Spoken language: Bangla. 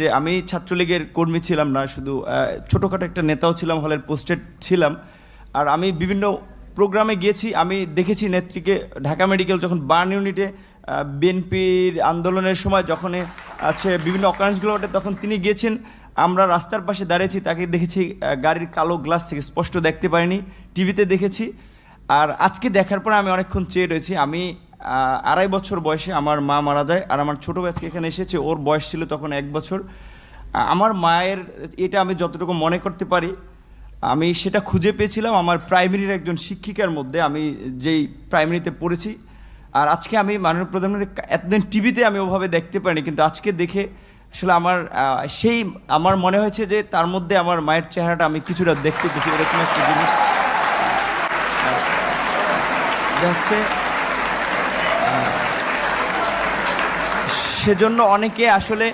যে আমি ছাত্রলীগের কর্মী ছিলাম না, শুধু ছোটোখাটো একটা নেতাও ছিলাম, হলের পোস্টেড ছিলাম। আর আমি বিভিন্ন প্রোগ্রামে গিয়েছি, আমি দেখেছি নেত্রীকে ঢাকা মেডিকেল যখন বার্ন ইউনিটে বিএনপির আন্দোলনের সময় যখন আছে বিভিন্ন অকারেন্সগুলো ওঠে তখন তিনি গিয়েছেন। আমরা রাস্তার পাশে দাঁড়িয়েছি, তাকে দেখেছি গাড়ির কালো গ্লাস থেকে স্পষ্ট দেখতে পাইনি, টিভিতে দেখেছি। আর আজকে দেখার পরে আমি অনেকক্ষণ চেয়ে রয়েছি। আমি 2.5 বছর বয়সে আমার মা মারা যায়, আর আমার ছোটো আজকে এখানে এসেছে, ওর বয়স ছিল তখন 1 বছর। আমার মায়ের এটা আমি যতটুকু মনে করতে পারি আমি সেটা খুঁজে পেয়েছিলাম আমার প্রাইমারির একজন শিক্ষিকার মধ্যে, আমি যেই প্রাইমারিতে পড়েছি। আর আজকে আমি মাননীয় প্রধানমন্ত্রী এতদিন টিভিতে আমি ওভাবে দেখতে পারিনি, কিন্তু আজকে দেখে আসলে আমার মনে হয়েছে যে তার মধ্যে আমার মায়ের চেহারাটা আমি কিছুটা দেখতে পেয়েছি, এরকম একটা জিনিস হচ্ছে। সেজন্য অনেকে আসলে